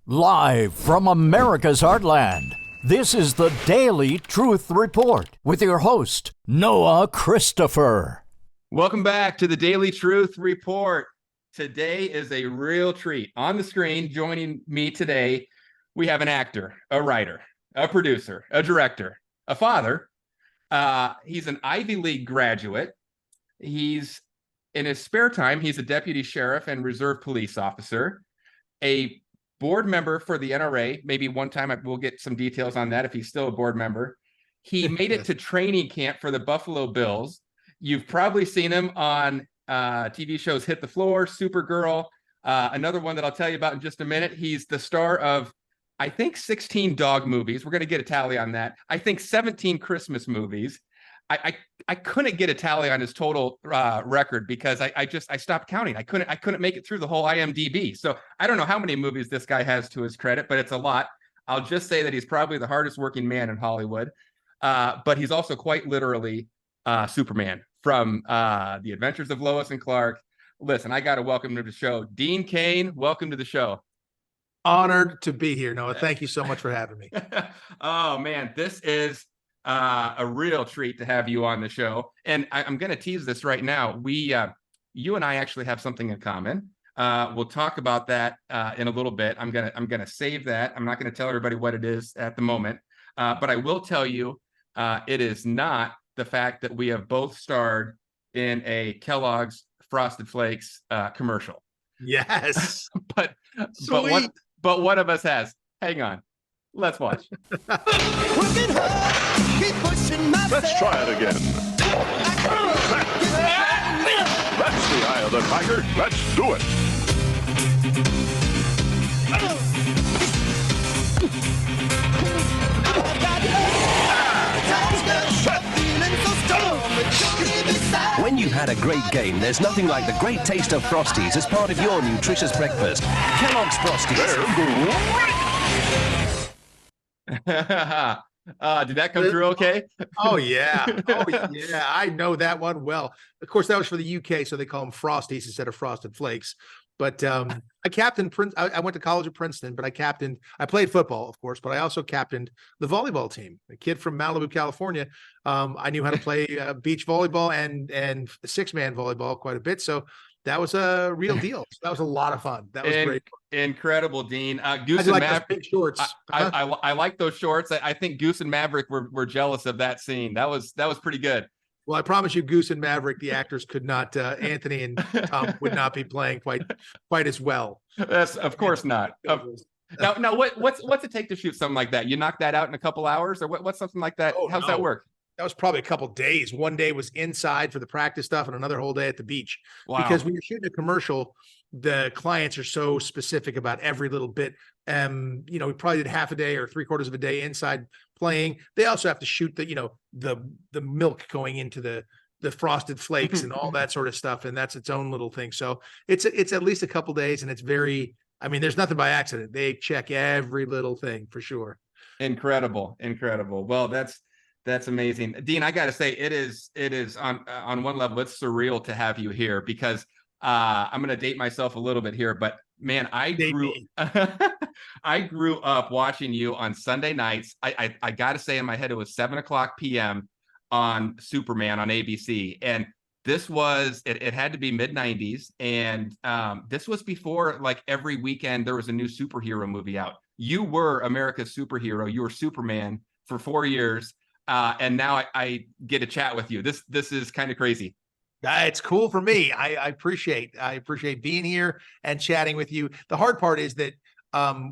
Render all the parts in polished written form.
Live from America's heartland, this is the Daily Truth Report with your host, Noah Christopher. Welcome back to the Daily Truth Report. Today is a real treat. On the screen, joining me today, we have an actor, a writer, a producer, a director, a father. He's an Ivy League graduate. He's, in his spare time, he's a deputy sheriff and reserve police officer, a board member for the NRA. Maybe one time we'll get some details on that if he's still a board member. He made it to training camp for the Buffalo Bills. You've probably seen him on TV shows Hit the Floor, Supergirl, another one that I'll tell you about in just a minute. He's the star of, I think, 16 dog movies. We're going to get a tally on that. I think 17 Christmas movies. I couldn't get a tally on his total record because I stopped counting. I couldn't make it through the whole IMDb. So I don't know how many movies this guy has to his credit, but it's a lot. I'll just say that he's probably the hardest working man in Hollywood. But he's also quite literally Superman from The Adventures of Lois and Clark. Listen, I got to welcome to the show, Dean Cain. Welcome to the show. Honored to be here, Noah. Thank you so much for having me. Oh man, this is a real treat to have you on the show. And I'm going to tease this right now. You and I actually have something in common. We'll talk about that in a little bit. I'm gonna save that. I'm not going to tell everybody what it is at the moment, but I will tell you it is not the fact that we have both starred in a Kellogg's Frosted Flakes commercial. Yes, but one of us has. Hang on. Let's watch. Working hard, keep pushing myself. Let's try it again. That's the eye of the tiger. Let's do it. When you've had a great game, there's nothing like the great taste of Frosties as part of your nutritious breakfast. Kellogg's Frosties. Did that come through okay? Oh yeah. I know that one well. Of course, that was for the UK, so they call them Frosties instead of Frosted Flakes. But I captained I went to college at Princeton, but I played football, of course, but I also captained the volleyball team. A kid from Malibu, California. I knew how to play beach volleyball and six-man volleyball quite a bit. So that was a real deal. So that was a lot of fun. That was great. Incredible, Dean. Goose and Maverick shorts. I like those shorts. I think Goose and Maverick were jealous of that scene. That was pretty good. Well, I promise you, Goose and Maverick, the actors could not. Anthony and Tom would not be playing quite as well. That's of course not. Now, what's it take to shoot something like that? You knock that out in a couple hours, or what's something like that? Oh, How's that work? That was probably a couple days. One day was inside for the practice stuff, and another whole day at the beach. Wow. Because when you're shooting a commercial, the clients are so specific about every little bit. We probably did half a day or 3/4 of a day inside playing. They also have to shoot the milk going into the Frosted Flakes and all that sort of stuff, and that's its own little thing. So it's at least a couple days, and it's very. I mean, there's nothing by accident. They check every little thing for sure. Incredible. Well, that's amazing, Dean. I got to say, it is on one level, it's surreal to have you here because I'm going to date myself a little bit here, but man, I grew up watching you on Sunday nights. I got to say, in my head, it was 7:00 p.m. on Superman on ABC, and this was it had to be mid-90s, and this was before like every weekend there was a new superhero movie out. You were America's superhero. You were Superman for 4 years. And now I get to chat with you. This is kind of crazy. It's cool for me. I appreciate being here and chatting with you. The hard part is that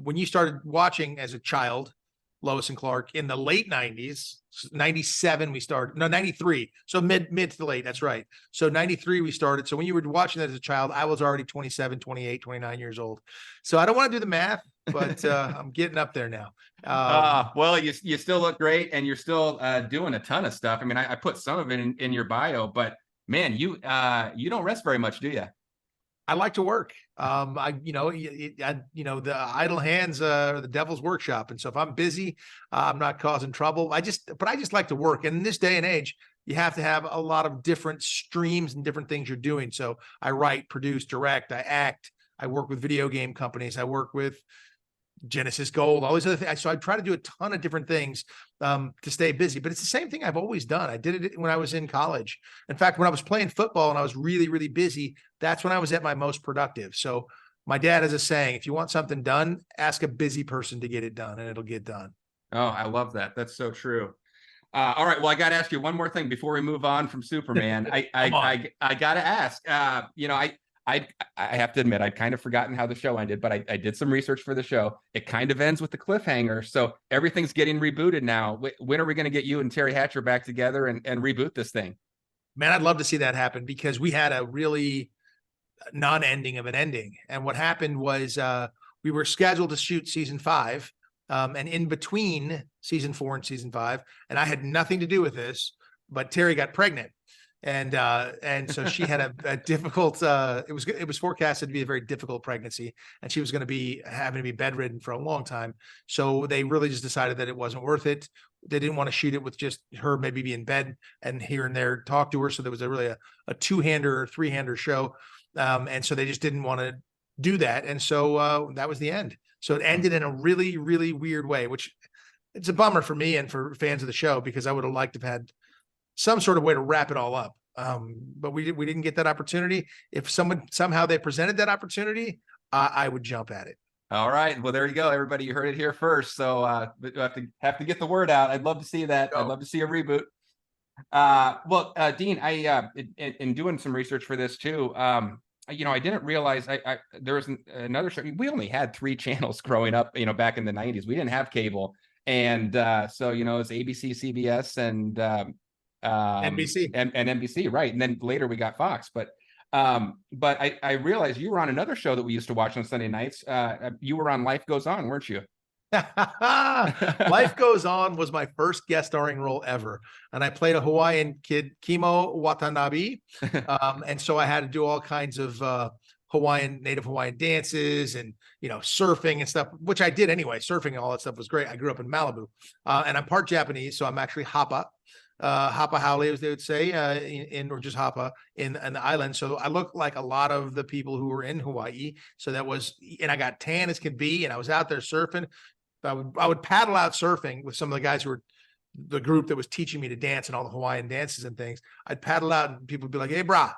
when you started watching as a child, Lois and Clark in the late 90s, 97 we started. No, 93. So mid to the late. That's right. So 93 we started. So when you were watching that as a child, I was already 27, 28, 29 years old. So I don't want to do the math, but I'm getting up there now. Well, you still look great, and you're still doing a ton of stuff. I mean, I put some of it in your bio, but man, you don't rest very much, do you? I like to work. The idle hands are the devil's workshop. And so if I'm busy, I'm not causing trouble. I just like to work. And in this day and age, you have to have a lot of different streams and different things you're doing. So I write, produce, direct, I act, I work with video game companies. I work with Genesis Gold, all these other things. So I try to do a ton of different things to stay busy, but it's the same thing I've always done. I did it when I was in college. In fact, when I was playing football and I was really, really busy, that's when I was at my most productive. So my dad has a saying, if you want something done, ask a busy person to get it done and it'll get done. Oh, I love that. That's so true. All right. Well, I got to ask you one more thing before we move on from Superman. I got to ask, I have to admit, I'd kind of forgotten how the show ended, but I did some research for the show. It kind of ends with the cliffhanger. So everything's getting rebooted now. When are we going to get you and Terry Hatcher back together and reboot this thing? Man, I'd love to see that happen because we had a really non-ending of an ending. And what happened was we were scheduled to shoot season 5. And in between season 4 and season 5, and I had nothing to do with this, but Terry got pregnant. And so she had a difficult, it was forecasted to be a very difficult pregnancy, and she was going to be having to be bedridden for a long time. So they really just decided that it wasn't worth it. They didn't want to shoot it with just her maybe be in bed and here and there talk to her. So there was a two-hander or three-hander show. And so they just didn't want to do that. And so that was the end. So it ended in a really, really weird way, which it's a bummer for me and for fans of the show, because I would have liked to have had some sort of way to wrap it all up. But we didn't get that opportunity. If somehow they presented that opportunity, I would jump at it. All right. Well, there you go, everybody. You heard it here first. So we have to get the word out. I'd love to see that. I'd love to see a reboot. Well, Dean, I in doing some research for this too, I didn't realize there was another show. We only had 3 channels growing up, back in the 90s. We didn't have cable. And so, it's ABC, CBS, and NBC and NBC. Right. And then later we got Fox. But I realized you were on another show that we used to watch on Sunday nights. You were on Life Goes On, weren't you? Life Goes On was my first guest starring role ever, and I played a Hawaiian kid, Kimo Watanabe. And so I had to do all kinds of native Hawaiian dances and surfing and stuff, which I did anyway. Surfing and all that stuff was great. I grew up in Malibu, and I'm part Japanese, so I'm actually Hapa Haole, as they would say, or just Hapa in the island. So I look like a lot of the people who were in Hawaii. So and I got tan as could be, and I was out there surfing. I would paddle out surfing with some of the guys who were the group that was teaching me to dance and all the Hawaiian dances and things. I'd paddle out and people would be like, "Hey, brah,"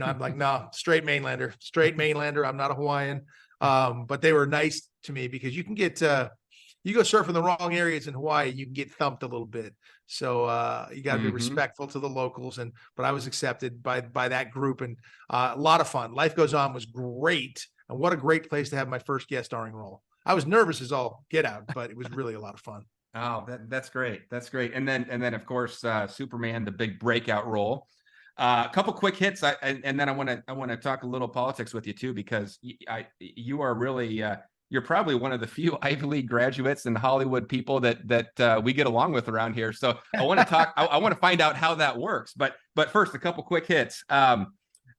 I'm like, "No, straight mainlander. I'm not a Hawaiian." But they were nice to me because you can get, you go surf in the wrong areas in Hawaii, you can get thumped a little bit. So you got to be respectful to the locals. But I was accepted by that group, and a lot of fun. Life Goes On was great. And what a great place to have my first guest starring role. I was nervous as all get out, but it was really a lot of fun. Oh, that's great. That's great. And then of course, Superman, the big breakout role. A couple quick hits, and then I want to talk a little politics with you too, because you are really you're probably one of the few Ivy League graduates and Hollywood people that we get along with around here. So I want to talk. I want to find out how that works. But first, a couple quick hits.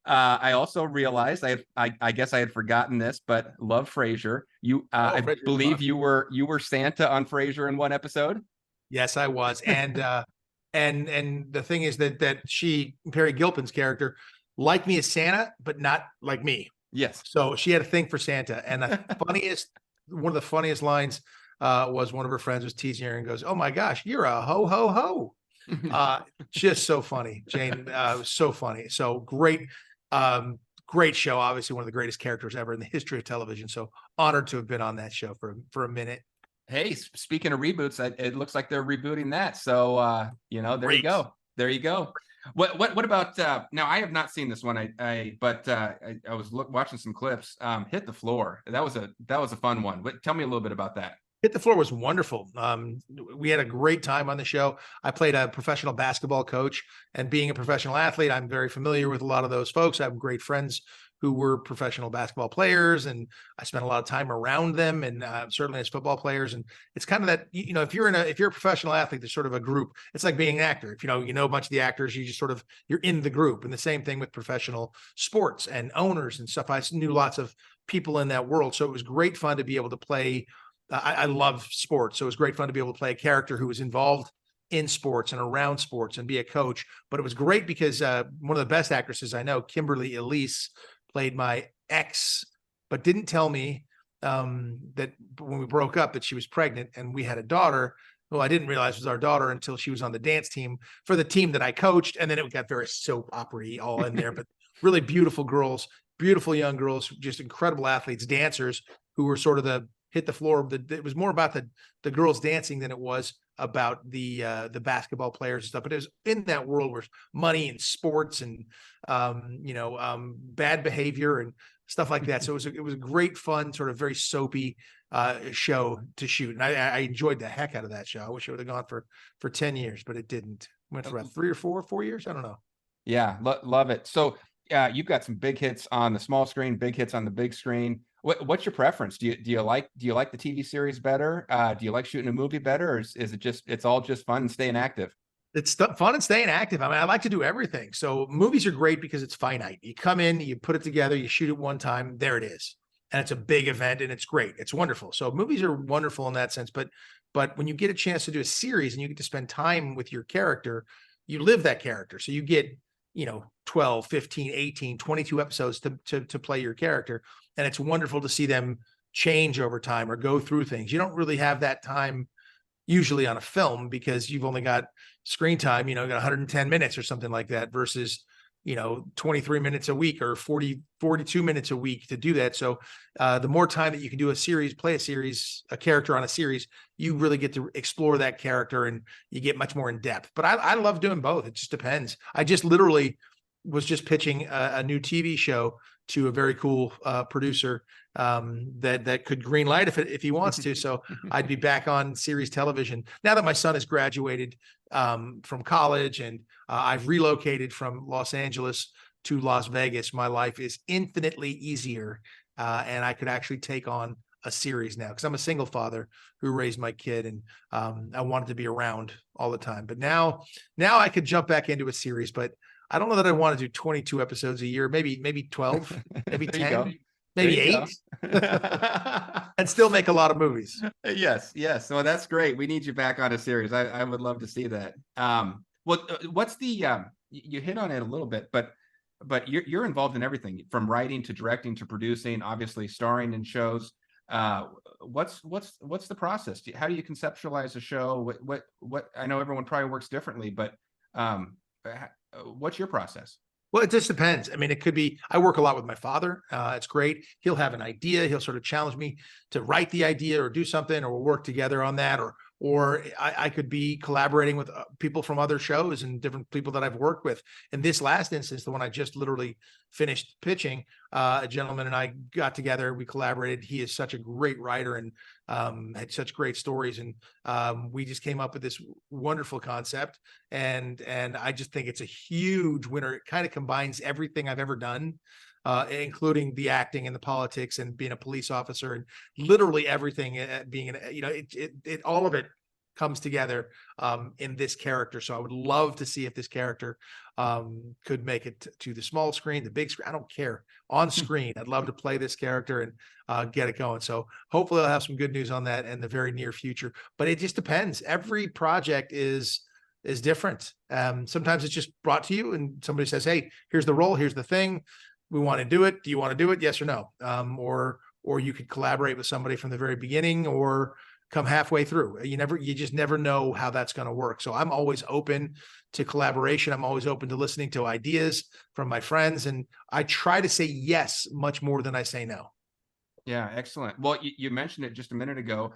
I also realized I guess I had forgotten this, but love Frasier. I believe you were Santa on Frasier in one episode. Yes, I was. And and the thing is that Perry Gilpin's character liked me as Santa, but not like me. Yes. So she had a thing for Santa. And one of the funniest lines was one of her friends was teasing her and goes, "Oh my gosh, you're a ho ho ho." Just so funny, Jane. So funny. So great. Great show. Obviously one of the greatest characters ever in the history of television. So honored to have been on that show for a minute. Hey, speaking of reboots, it looks like they're rebooting that. So, there great. You go. There you go. What about, now I have not seen this one. I was watching some clips, Hit the Floor. That was a fun one. Tell me a little bit about that. Hit the Floor was wonderful. We had a great time on the show. I played a professional basketball coach, and being a professional athlete, I'm very familiar with a lot of those folks. I have great friends who were professional basketball players, and I spent a lot of time around them, and certainly as football players. And it's kind of that, if you're a professional athlete, there's sort of a group. It's like being an actor. If you know a bunch of the actors, you just you're in the group. And the same thing with professional sports and owners and stuff. I knew lots of people in that world. So it was great fun to be able to play. I love sports. So it was great fun to be able to play a character who was involved in sports and around sports and be a coach. But it was great because one of the best actresses I know, Kimberly Elise, played my ex, but didn't tell me that when we broke up, that she was pregnant and we had a daughter. Well, I didn't realize it was our daughter until she was on the dance team for the team that I coached. And then it got very soap opera-y all in there, but really beautiful girls, beautiful young girls, just incredible athletes, dancers who were sort of hit the floor. It was more about the girls dancing than it was about the basketball players and stuff. But it was in that world where money and sports and bad behavior and stuff like that. So it was a great fun, sort of very soapy show to shoot. And I enjoyed the heck out of that show. I wish it would have gone for 10 years, but it didn't. Went for about 3 or 4 years. I don't know. Yeah. Love it. So you've got some big hits on the small screen, big hits on the big screen. What's your preference? Do you like the TV series better? Do you like shooting a movie better? Or is it it's all just fun and staying active? It's fun and staying active. I mean, I like to do everything. So movies are great because it's finite. You come in, you put it together, you shoot it one time, there it is. And it's a big event and it's great. It's wonderful. So movies are wonderful in that sense. But when you get a chance to do a series and you get to spend time with your character, you live that character. So you get, 12, 15, 18, 22 episodes to play your character. And it's wonderful to see them change over time or go through things. You don't really have that time usually on a film because you've only got screen time, got 110 minutes or something like that versus, 23 minutes a week or 42 minutes a week to do that. So the more time that you can do a series, play a character on a series, you really get to explore that character and you get much more in depth. But I love doing both. It just depends. I just literally was just pitching a new TV show to a very cool producer that could green light if he wants to. So I'd be back on series television now that my son has graduated from college and I've relocated from Los Angeles to Las Vegas. My life is infinitely easier and I could actually take on a series now because I'm a single father who raised my kid and I wanted to be around all the time. But now I could jump back into a series, but I don't know that I want to do 22 episodes a year, maybe 12, maybe 10, maybe 8 and still make a lot of movies. Yes. So that's great. We need you back on a series. I would love to see that. What's the, you hit on it a little bit, but you're involved in everything from writing to directing to producing, obviously starring in shows. What's the process? How do you conceptualize a show? What I know everyone probably works differently, but what's your process? Well, it just depends. I mean, it could be, I work a lot with my father. It's great. He'll have an idea. He'll sort of challenge me to write the idea or do something, or we'll work together on that. Or I could be collaborating with people from other shows and different people that I've worked with. In this last instance, the one I just literally finished pitching, a gentleman and I got together, we collaborated. He is such a great writer and had such great stories. And we just came up with this wonderful concept. And I just think it's a huge winner. It kind of combines everything I've ever done, including the acting and the politics and being a police officer and literally everything being, it all of it comes together in this character. So I would love to see if this character could make it to the small screen, the big screen. I don't care. On screen, I'd love to play this character and get it going. So hopefully I'll have some good news on that in the very near future. But it just depends. Every project is different. Sometimes it's just brought to you and somebody says, hey, here's the role, here's the thing. We want to do it. Do you want to do it? Yes or no? Or you could collaborate with somebody from the very beginning or come halfway through. You just never know how that's going to work. So I'm always open to collaboration. I'm always open to listening to ideas from my friends. And I try to say yes much more than I say no. Yeah, excellent. Well, you mentioned it just a minute ago.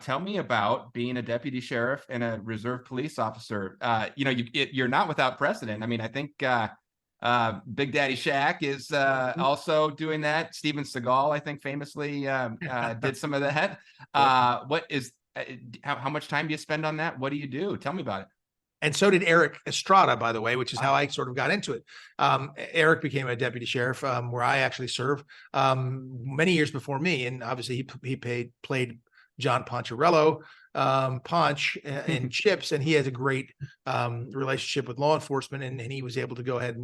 Tell me about being a deputy sheriff and a reserve police officer. You're not without precedent. I mean, I think Big Daddy Shaq is also doing that. Steven Seagal, I think, famously did some of that. How much time do you spend on that? What do you do? Tell me about it. And so did Eric Estrada, by the way, which is how I sort of got into it. Eric became a deputy sheriff where I actually served many years before me. And obviously he played John Poncherello, Ponch in Chips, and he has a great relationship with law enforcement, and he was able to go ahead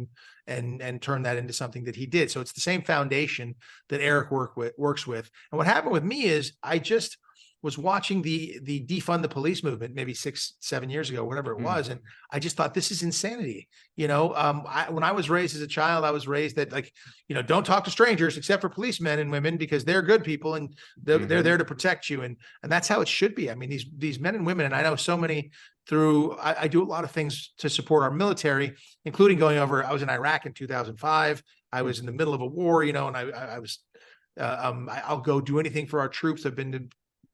and turn that into something that he did. So it's the same foundation that Eric works with. And what happened with me is was watching the defund the police movement maybe 6-7 years ago, whatever it was. And I just thought, this is insanity. When I was raised as a child, I was raised that, like, don't talk to strangers except for policemen and women, because they're good people and they're there to protect you. And that's how it should be. I mean, these men and women, and I know so many I do a lot of things to support our military, including I was in Iraq in 2005. I was in the middle of a war, and I'll go do anything for our troops. I've been to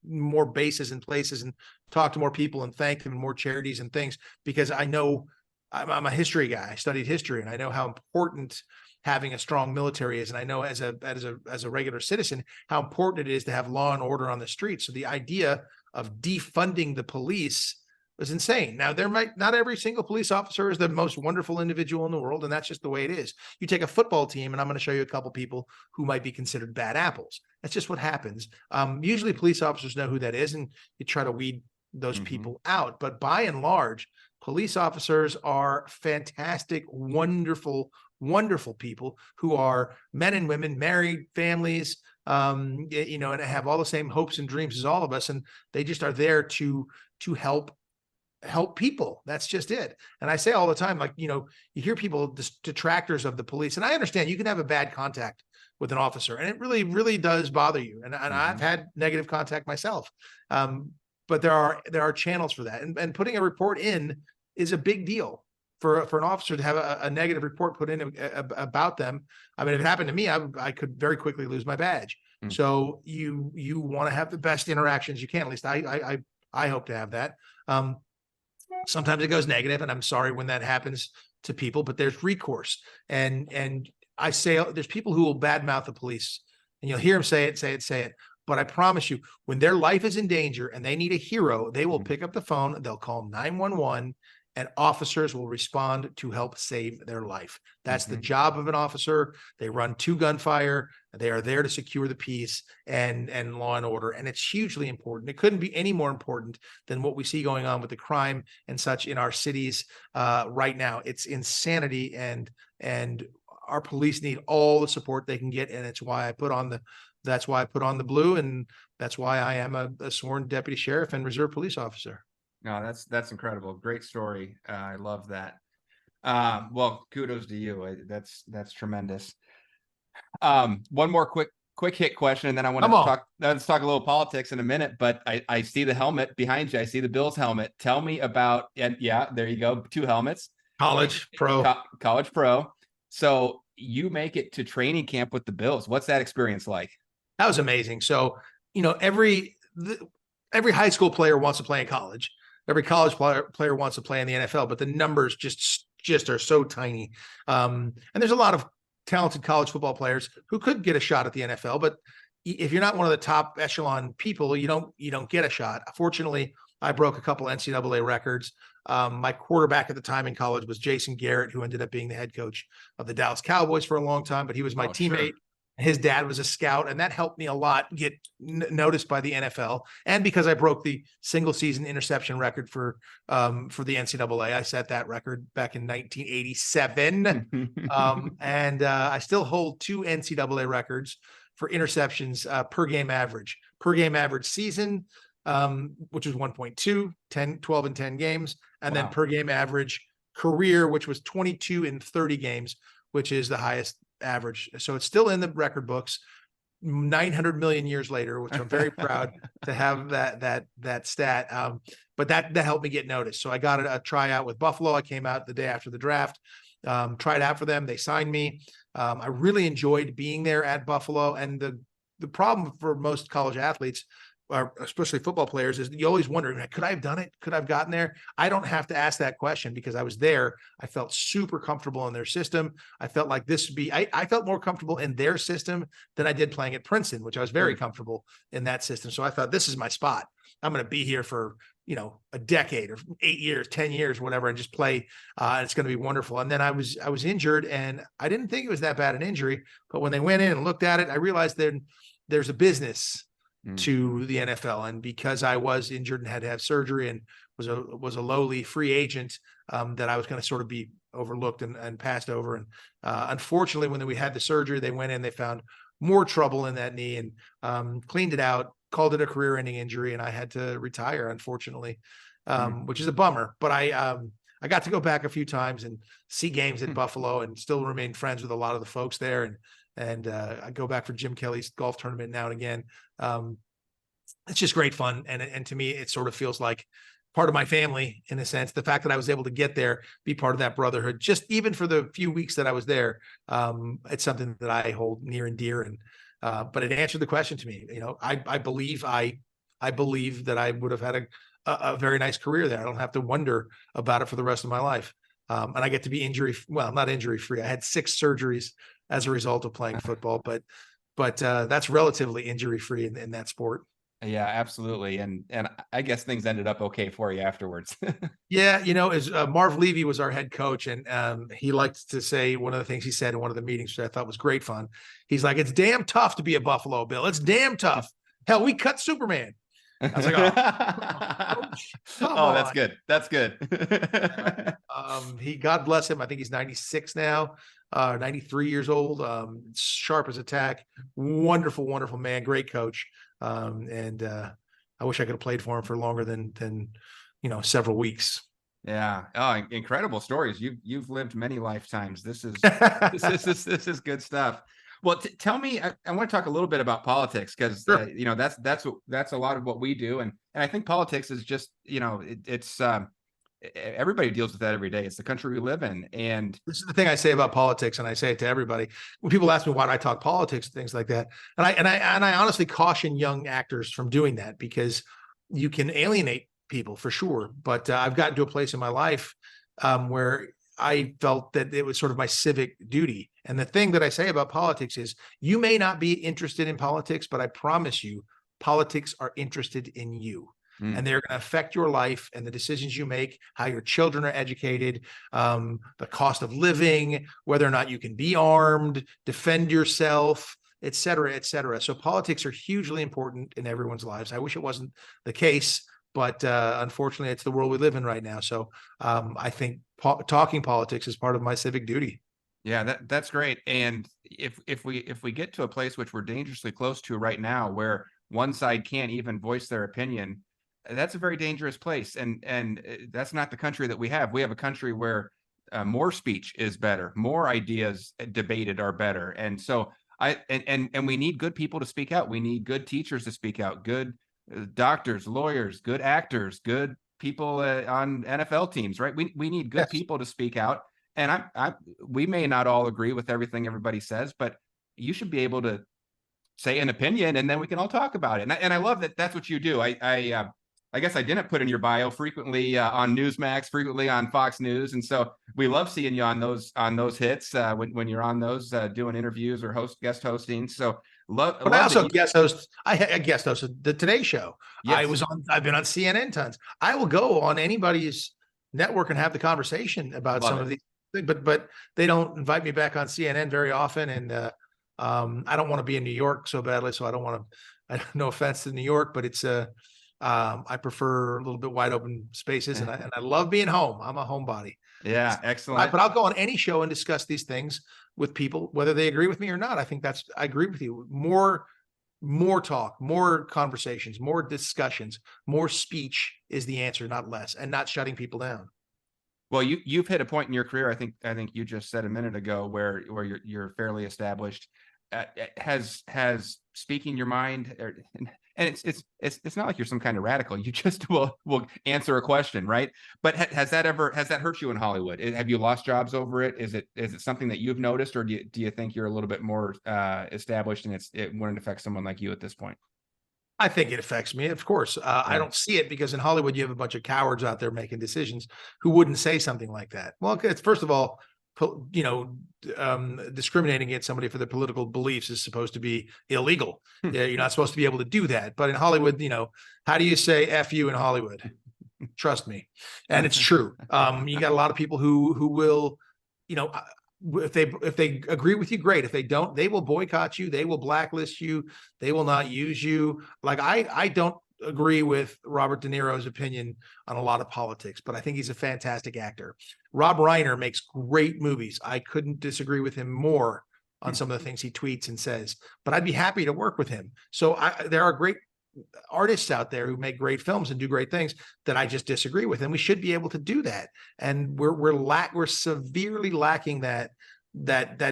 more bases and places and talk to more people and thank them, and more charities and things, because I know I'm a history guy. I studied history, and I know how important having a strong military is. And I know as a regular citizen, how important it is to have law and order on the streets. So the idea of defunding the police was insane. Now, not every single police officer is the most wonderful individual in the world, and that's just the way it is. You take a football team, and I'm going to show you a couple people who might be considered bad apples. That's just what happens. Usually police officers know who that is, and you try to weed those people out. But by and large, police officers are fantastic, wonderful, wonderful people who are men and women, married, families, and have all the same hopes and dreams as all of us. And they just are there to help people. That's just it. And I say all the time, like, you hear people, detractors of the police, and I understand you can have a bad contact with an officer, and it really, really does bother you. And I've had negative contact myself. But there are channels for that. And putting a report in is a big deal for an officer to have a negative report put in about them. I mean, if it happened to me, I could very quickly lose my badge. So you want to have the best interactions you can. At least I hope to have that. Sometimes it goes negative, and I'm sorry when that happens to people, but there's recourse. And I say there's people who will badmouth the police, and you'll hear them say it. But I promise you, when their life is in danger and they need a hero, they will pick up the phone, they'll call 911, and officers will respond to help save their life. That's the job of an officer. They run to gunfire. They are there to secure the peace and law and order. And it's hugely important. It couldn't be any more important than what we see going on with the crime and such in our cities right now. It's insanity, and our police need all the support they can get. And it's why I put on the blue, and that's why I am a sworn deputy sheriff and reserve police officer. No, that's incredible. Great story. I love that. Well, kudos to you. That's tremendous. One more quick hit question, and then I want to let's talk a little politics in a minute. But I see the helmet behind you. I see the Bills helmet. Tell me about, and yeah, there you go. 2 helmets. College pro. So you make it to training camp with the Bills. What's that experience like? That was amazing. So, every high school player wants to play in college. Every college player wants to play in the NFL, but the numbers just are so tiny. And there's a lot of talented college football players who could get a shot at the NFL, but if you're not one of the top echelon people, you don't get a shot. Fortunately, I broke a couple NCAA records. My quarterback at the time in college was Jason Garrett, who ended up being the head coach of the Dallas Cowboys for a long time, but he was my teammate. Sure. His dad was a scout, and that helped me a lot get noticed by the NFL. And because I broke the single season interception record for the NCAA, I set that record back in 1987. And I still hold 2 NCAA records for interceptions per game average season, which was 1.2, 12 and 10 games. And then per game average career, which was 22 in 30 games, which is the highest average. So it's still in the record books 900 million years later, which I'm very proud to have that stat. But that helped me get noticed. So I got a tryout with Buffalo. I came out the day after the draft, tried out for them. They signed me. I really enjoyed being there at Buffalo. And the problem for most college athletes, especially football players, is you always wonder, could I have done it? Could I have gotten there? I don't have to ask that question because I was there. I felt super comfortable in their system. I felt like this would be, I felt more comfortable in their system than I did playing at Princeton, which I was very comfortable in that system. So I thought, this is my spot. I'm going to be here for, a decade or 8 years, 10 years, whatever, and just play. It's going to be wonderful. And then I was injured, and I didn't think it was that bad an injury, but when they went in and looked at it, I realized there's a business to the NFL. And because I was injured and had to have surgery and was a lowly free agent, that I was going to sort of be overlooked and passed over. And unfortunately, when we had the surgery, they went in, they found more trouble in that knee and cleaned it out. called it a career-ending injury, and I had to retire, unfortunately, which is a bummer. But I got to go back a few times and see games at Buffalo, and still remain friends with a lot of the folks there. And I go back for Jim Kelly's golf tournament now and again. It's just great fun, and to me, it sort of feels like part of my family in a sense. The fact that I was able to get there, be part of that brotherhood, just even for the few weeks that I was there, it's something that I hold near and dear. And but it answered the question to me. You know, I believe that I would have had a very nice career there. I don't have to wonder about it for the rest of my life. And I get to be not injury free. I had 6 surgeries as a result of playing football, but that's relatively injury free in that sport. Yeah, absolutely. And I guess things ended up okay for you afterwards. Yeah, you know, as Marv Levy was our head coach, and he liked to say, one of the things he said in one of the meetings, which I thought was great fun. He's like, "It's damn tough to be a Buffalo Bill. It's damn tough. Hell, we cut Superman." I was like, "Oh, that's good. That's good." God bless him. I think he's 96 now, 93 years old. Sharp as a tack. Wonderful, wonderful man. Great coach. And I wish I could have played for him for longer than several weeks. Yeah. Oh, incredible stories. You've lived many lifetimes. This is this is good stuff. Well, tell me, I want to talk a little bit about politics, because Sure. that's a lot of what we do, and I think politics is just it's everybody deals with that every day. It's the country we live in, and This is the thing I say about politics, and I say it to everybody when people ask me why do I talk politics and things like that. And I honestly caution young actors from doing that, because you can alienate people for sure. But I've gotten to a place in my life where I felt that it was sort of my civic duty. And the thing that I say about politics is, you may not be interested in politics, but I promise you, politics are interested in you. And they're going to affect your life and the decisions you make, how your children are educated, the cost of living, whether or not you can be armed, defend yourself, et cetera, et cetera. So politics are hugely important in everyone's lives. I wish it wasn't the case, but unfortunately, it's the world we live in right now. So I think talking politics is part of my civic duty. yeah, that's great. And if we get to a place which we're dangerously close to right now, where one side can't even voice their opinion, that's a very dangerous place. And that's not the country that we have. We have a country where more speech is better, more ideas debated are better. And so and we need good people to speak out. We need good teachers to speak out, good doctors, lawyers, good actors, good people on NFL teams, right? We need good people to speak out. And we may not all agree with everything everybody says, but you should be able to say an opinion, and then we can all talk about it. And I love that that's what you do. I guess I didn't put in your bio, frequently on Newsmax, frequently on Fox News, and so we love seeing you on those hits when you're on those doing interviews or guest hosting. So But I also guest host. I guest hosted the Today Show. Yes. I've been on CNN tons. I will go on anybody's network and have the conversation about some of these things, but they don't invite me back on CNN very often, and I don't want to be in New York so badly, so I don't want to. No offense to New York, but it's I prefer a little bit wide open spaces, and I love being home. I'm a homebody. Yeah, excellent. But I'll go on any show and discuss these things with people, whether they agree with me or not. I think I agree with you. More talk, more conversations, more discussions, more speech is the answer, not less, and not shutting people down. Well, you've hit a point in your career. I think you just said a minute ago where you're fairly established. Has speaking your mind, and it's not like you're some kind of radical. You just will answer a question, right? But has that hurt you in Hollywood? Have you lost jobs over it? Is it something that you've noticed, or do you think you're a little bit more established and it wouldn't affect someone like you at this point? I think it affects me, of course. I don't see it because in Hollywood you have a bunch of cowards out there making decisions who wouldn't say something like that. Well, it's first of all, discriminating against somebody for their political beliefs is supposed to be illegal. Yeah, you're not supposed to be able to do that. But in Hollywood, how do you say F you in Hollywood? Trust me. And it's true. You got a lot of people who will, if they agree with you, great. If they don't, they will boycott you. They will blacklist you. They will not use you. Like I don't agree with Robert De Niro's opinion on a lot of politics, but I think he's a fantastic actor. Rob Reiner makes great movies. I couldn't disagree with him more on some of the things he tweets and says, but I'd be happy to work with him. So there are great artists out there who make great films and do great things that I just disagree with, and we should be able to do that. And we're severely lacking that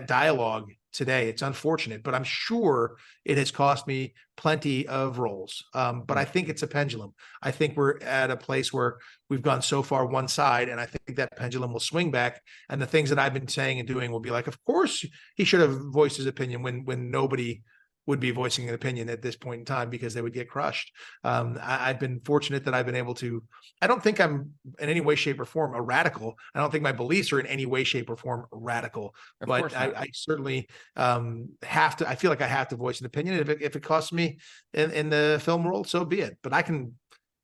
dialogue today. It's unfortunate, but I'm sure it has cost me plenty of roles. But I think it's a pendulum. I think we're at a place where we've gone so far one side, and I think that pendulum will swing back. And the things that I've been saying and doing will be like, of course he should have voiced his opinion when nobody would be voicing an opinion at this point in time because they would get crushed. I've been fortunate that I've been able to, I don't think I'm in any way, shape or form a radical. I don't think my beliefs are in any way, shape or form radical, but I certainly have to, I feel like I have to voice an opinion. If it costs me in the film world, so be it. But I can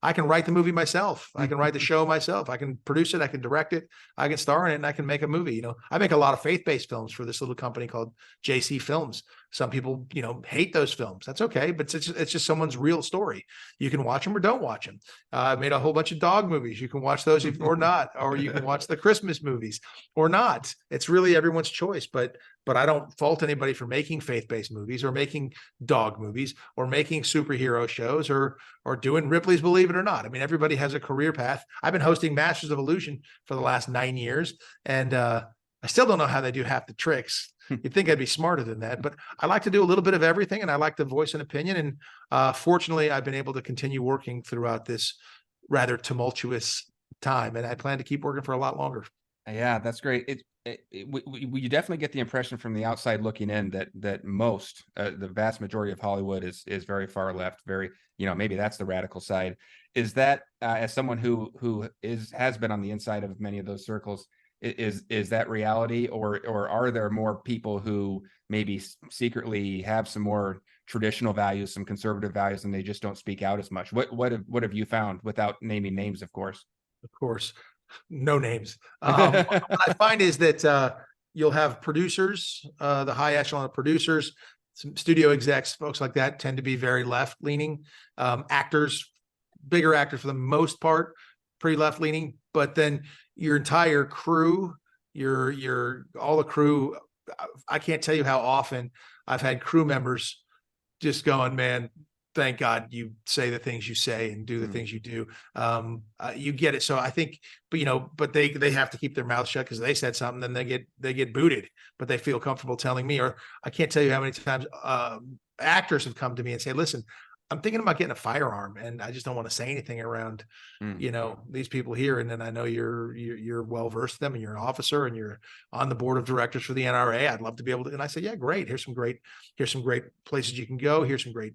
write the movie myself. I can write the show myself. I can produce it. I can direct it. I can star in it, and I can make a movie. You know, I make a lot of faith-based films for this little company called JC Films. Some people, you know, hate those films. That's okay, but it's just someone's real story. You can watch them or don't watch them. I made a whole bunch of dog movies. You can watch those or not, or you can watch the Christmas movies or not. It's really everyone's choice. But I don't fault anybody for making faith-based movies or making dog movies or making superhero shows or doing Ripley's Believe It or Not. I mean, everybody has a career path. I've been hosting Masters of Illusion for the last 9 years, and I still don't know how they do half the tricks. You'd think I'd be smarter than that, but I like to do a little bit of everything, and I like to voice an opinion. And fortunately, I've been able to continue working throughout this rather tumultuous time, and I plan to keep working for a lot longer. Yeah, that's great. You definitely get the impression from the outside looking in that most, the vast majority of Hollywood is very far left, very, you know, maybe that's the radical side. Is that as someone who has been on the inside of many of those circles, is that reality, or are there more people who maybe secretly have some more traditional values, some conservative values, and they just don't speak out as much? What have you found, without naming names, of course? Of course, no names. What I find is that you'll have producers, the high echelon of producers, some studio execs, folks like that tend to be very left leaning. Actors, bigger actors for the most part, pretty left leaning. But then your entire crew, all the crew, I can't tell you how often I've had crew members just going, man, thank God you say the things you say and do the things you do. You get it. So I think, but they have to keep their mouth shut because they said something, then they get booted, but they feel comfortable telling me. Or I can't tell you how many times actors have come to me and say, listen, I'm thinking about getting a firearm, and I just don't want to say anything around, these people here. And then I know you're well versed in them, and you're an officer, and you're on the board of directors for the NRA. I'd love to be able to. And I said, yeah, great. Here's some great places you can go. Here's some great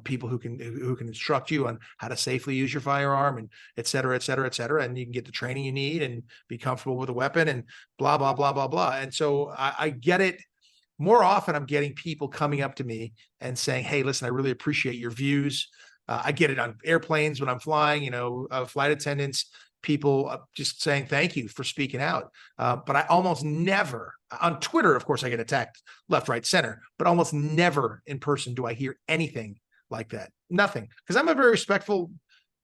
people who can instruct you on how to safely use your firearm, and et cetera, et cetera, et cetera. And you can get the training you need and be comfortable with a weapon, and blah, blah, blah, blah, blah. And so I get it. More often, I'm getting people coming up to me and saying, hey, listen, I really appreciate your views. I get it on airplanes when I'm flying, flight attendants, people just saying thank you for speaking out. But I almost never, on Twitter, of course, I get attacked left, right, center, but almost never in person do I hear anything like that. Nothing. Because I'm a very respectful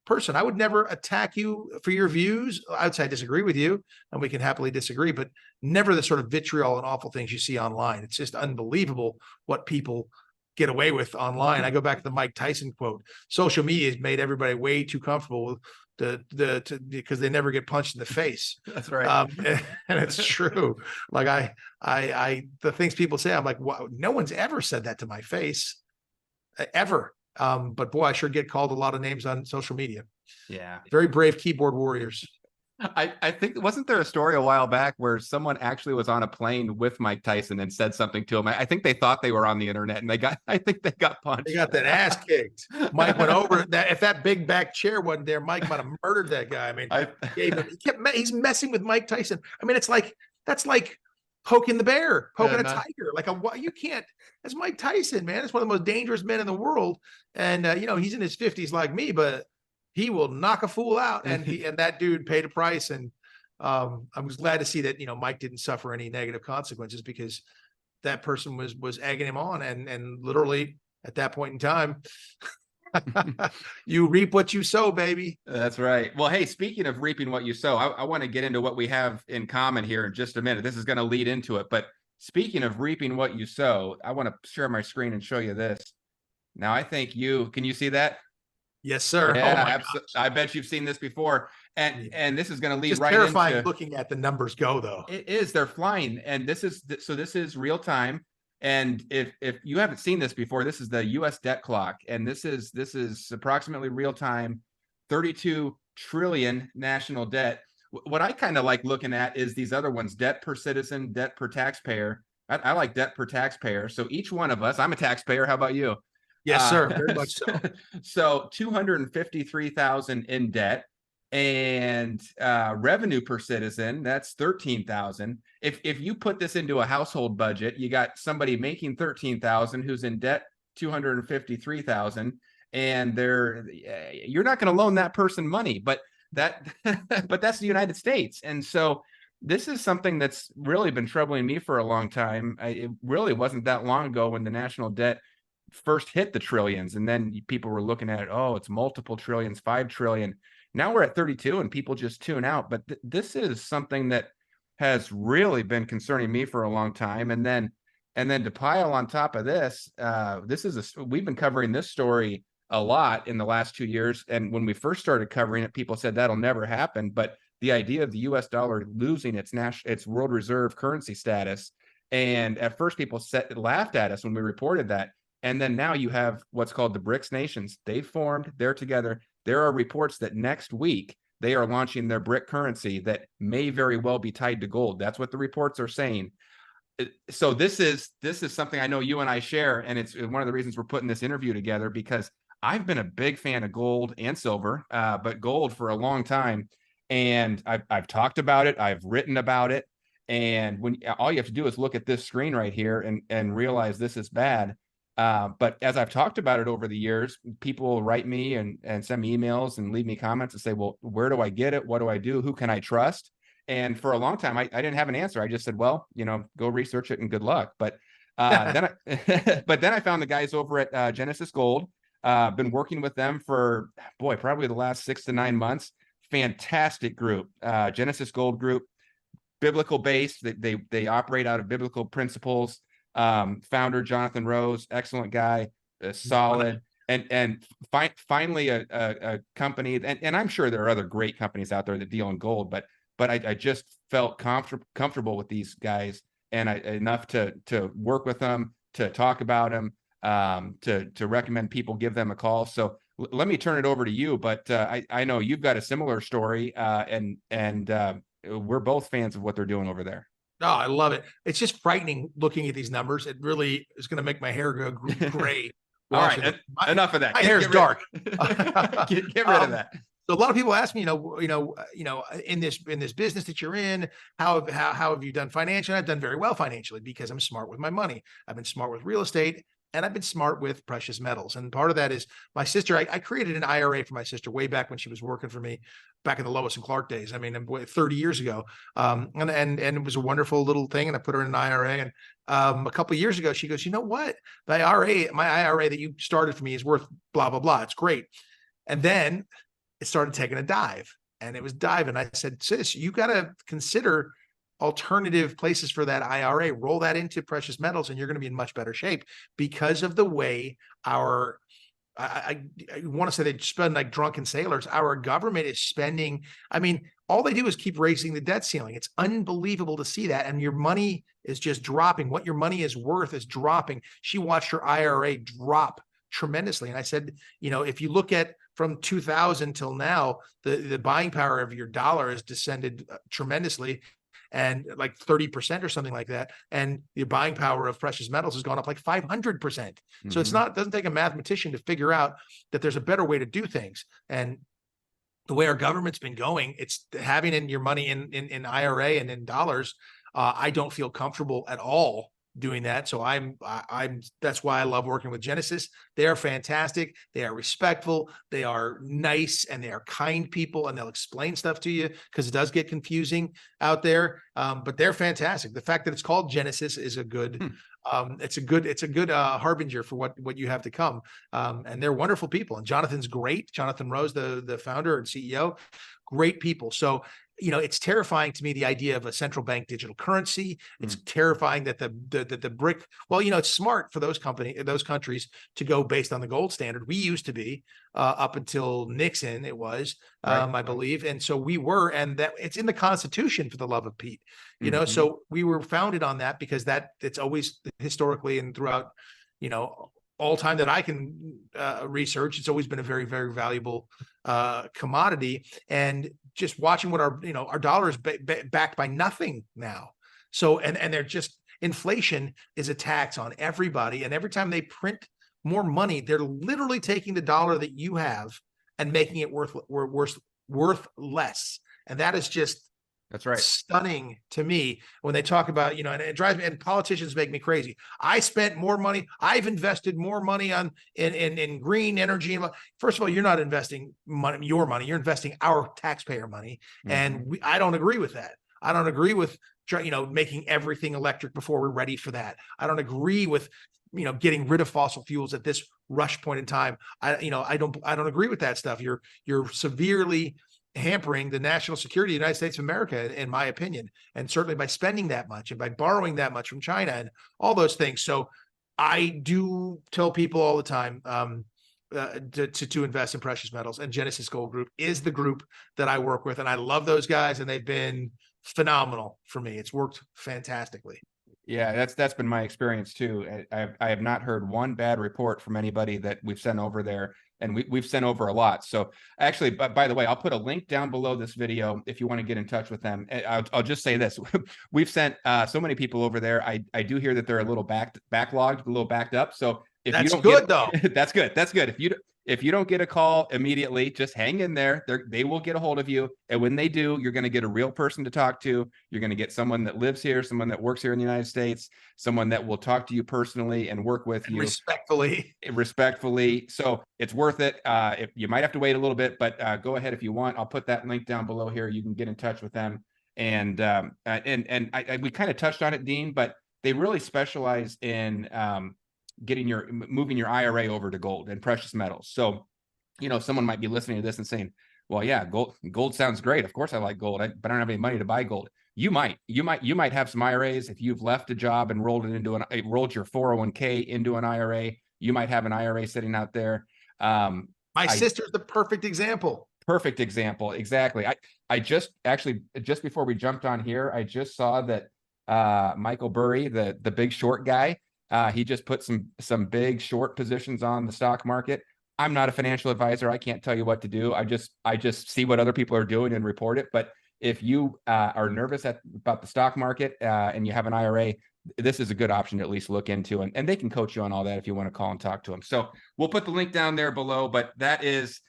person. I would never attack you for your views. I would say I disagree with you, and we can happily disagree, but never the sort of vitriol and awful things you see online. It's just unbelievable what people get away with online. I go back to the Mike Tyson quote. Social media has made everybody way too comfortable because they never get punched in the face. That's right. And it's true. Like I the things people say, I'm like, wow, no one's ever said that to my face, ever. But boy, I sure get called a lot of names on social media. Yeah. Very brave keyboard warriors. I think, wasn't there a story a while back where someone actually was on a plane with Mike Tyson and said something to him? I think they thought they were on the internet, and I think they got punched. They got that ass kicked. Mike went over that. If that big back chair wasn't there, Mike might have murdered that guy. I mean, he's messing with Mike Tyson. I mean, that's like poking the bear, poking a tiger. You can't. That's Mike Tyson, man. It's one of the most dangerous men in the world. And he's in his 50s like me, but he will knock a fool out. And that dude paid a price. And I was glad to see that Mike didn't suffer any negative consequences, because that person was egging him on, and literally at that point in time, you reap what you sow, baby. That's right. Well, hey, speaking of reaping what you sow, I want to get into what we have in common here in just a minute. This is going to lead into it. But speaking of reaping what you sow, I want to share my screen and show you this. Now, I think can you see that? Yes, sir. Yeah, Oh my absolutely. I bet you've seen this before. And this is going to lead Just right terrifying into looking at the numbers go, though. it is they're flying. And this is real time. And if you haven't seen this before, this is the US debt clock. And this is approximately real time, 32 trillion national debt. What I kind of like looking at is these other ones: debt per citizen, debt per taxpayer. I like debt per taxpayer. So each one of us, I'm a taxpayer. How about you? Yes, sir. Very much so. So 253,000 in debt, and revenue per citizen, that's 13,000. If you put this into a household budget, you got somebody making 13,000 who's in debt 253,000, and you're not going to loan that person money, but that's the United States. And so this is something that's really been troubling me for a long time. It really wasn't that long ago when the national debt first hit the trillions, and then people were looking at it, oh, it's multiple trillions, 5 trillion. Now we're at 32 and people just tune out. But this is something that has really been concerning me for a long time. And then to pile on top of this, we've been covering this story a lot in the last 2 years. And when we first started covering it, people said that'll never happen. But the idea of the US dollar losing its world reserve currency status. And at first people laughed at us when we reported that. And then now you have what's called the BRICS nations. They've formed, they're together. There are reports that next week they are launching their BRIC currency that may very well be tied to gold. That's what the reports are saying. So this is something I know you and I share, and it's one of the reasons we're putting this interview together, because I've been a big fan of gold and silver, but gold for a long time. And I've talked about it. I've written about it. And when all you have to do is look at this screen right here and realize this is bad. But as I've talked about it over the years, people write me and send me emails and leave me comments and say, well, where do I get it? What do I do? Who can I trust? And for a long time, I didn't have an answer. I just said, well, go research it and good luck. But then I found the guys over at Genesis Gold. Been working with them for, probably the last 6 to 9 months. Fantastic group, Genesis Gold Group, biblical based. They operate out of biblical principles. Founder Jonathan Rose, excellent guy, solid, and finally a company. And I'm sure there are other great companies out there that deal in gold, but I just felt comfortable with these guys and enough to work with them, to talk about them, to recommend people give them a call. So let me turn it over to you, but I know you've got a similar story, and we're both fans of what they're doing over there. Oh, I love it. It's just frightening looking at these numbers. It really is going to make my hair go gray. All right, enough of that. My hair's dark. Get rid of that. So a lot of people ask me, in this business that you're in, how have you done financially? I've done very well financially because I'm smart with my money. I've been smart with real estate, and I've been smart with precious metals. And part of that is my sister. I created an IRA for my sister way back when she was working for me, back in the Lois and Clark days. I mean, 30 years ago. And it was a wonderful little thing. And I put her in an IRA. And a couple of years ago, she goes, you know what? My IRA that you started for me is worth blah, blah, blah. It's great. And then it started taking a dive, and it was diving. I said, sis, you got to consider alternative places for that IRA, roll that into precious metals, and you're going to be in much better shape because of the way I want to say they spend like drunken sailors. Our government is spending. I mean, all they do is keep raising the debt ceiling. It's unbelievable to see that. And your money is just dropping. What your money is worth is dropping. She watched her IRA drop tremendously. And I said, if you look at from 2000 till now, the buying power of your dollar has descended tremendously, and like 30% or something like that. And the buying power of precious metals has gone up like 500%. So it doesn't take a mathematician to figure out that there's a better way to do things. And the way our government's been going, it's having in your money in IRA and in dollars. I don't feel comfortable at all doing that. So that's why I love working with Genesis. They are fantastic. They are respectful. They are nice, and they are kind people, and they'll explain stuff to you because it does get confusing out there. But they're fantastic. The fact that it's called Genesis is a good, it's a good harbinger for what you have to come. And they're wonderful people. And Jonathan's great. Jonathan Rose, the founder and CEO, great people. So it's terrifying to me, the idea of a central bank digital currency. It's terrifying that the brick, well, it's smart for those countries to go based on the gold standard. We used to be up until Nixon, it was, I believe. And so we were, and that it's in the Constitution, for the love of Pete, so we were founded on that, because it's always historically and throughout, all time that I can research, it's always been a very, very valuable commodity. And just watching what our dollar is backed by nothing now. So, and they're just, inflation is a tax on everybody. And every time they print more money, they're literally taking the dollar that you have and making it worth less. And that is just, that's right, stunning to me when they talk about, and it drives me, and politicians make me crazy. I spent more money. I've invested more money in green energy. First of all, you're not investing your money. You're investing our taxpayer money. And I don't agree with that. I don't agree with, making everything electric before we're ready for that. I don't agree with, getting rid of fossil fuels at this rush point in time. I don't agree with that stuff. You're severely hampering the national security of the United States of America, in my opinion, and certainly by spending that much and by borrowing that much from China and all those things. So I do tell people all the time to invest in precious metals, and Genesis Gold Group is the group that I work with, and I love those guys, and they've been phenomenal for me. It's worked fantastically. Yeah, that's been my experience too. I have not heard one bad report from anybody that we've sent over there, and we've sent over a lot. So actually, by the way, I'll put a link down below this video if you want to get in touch with them. I'll just say this: we've sent so many people over there. I do hear that they're a little backlogged, a little backed up. So if that's you don't good, though. That's good. That's good. If you don't get a call immediately, just hang in there. They will get a hold of you. And when they do, you're going to get a real person to talk to. You're going to get someone that lives here, someone that works here in the United States, someone that will talk to you personally and work with you respectfully. So it's worth it. If you might have to wait a little bit, but go ahead if you want. I'll put that link down below here. You can get in touch with them. And we kind of touched on it, Dean, but they really specialize in moving your IRA over to gold and precious metals. So, someone might be listening to this and saying, well, yeah, gold sounds great. Of course I like gold, but I don't have any money to buy gold. You might have some IRAs. If you've left a job and rolled your 401k into an IRA, you might have an IRA sitting out there. My sister's the perfect example. Perfect example. Exactly. I just before we jumped on here, I just saw that Michael Burry, the big short guy, he just put some big short positions on the stock market. I'm not a financial advisor. I can't tell you what to do. I just see what other people are doing and report it. But if you are nervous about the stock market and you have an IRA, this is a good option to at least look into. And they can coach you on all that if you want to call and talk to them. So we'll put the link down there below. But it is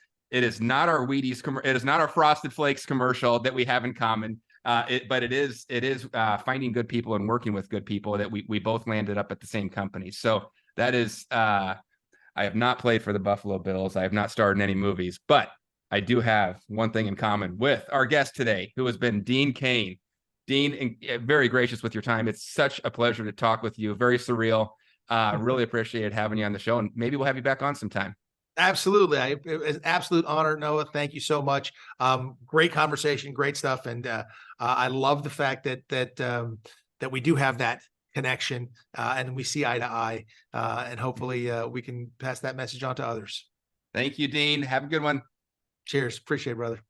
not our Wheaties. It is not our Frosted Flakes commercial that we have in common. But it is finding good people and working with good people that we both landed up at the same company. So that is, I have not played for the Buffalo Bills. I have not starred in any movies, but I do have one thing in common with our guest today, who has been Dean Cain. Dean, very gracious with your time. It's such a pleasure to talk with you. Very surreal. Really appreciated having you on the show, and maybe we'll have you back on sometime. Absolutely. It was an absolute honor, Noah. Thank you so much. Great conversation, great stuff. And I love the fact that we do have that connection and we see eye to eye. And hopefully we can pass that message on to others. Thank you, Dean. Have a good one. Cheers. Appreciate it, brother.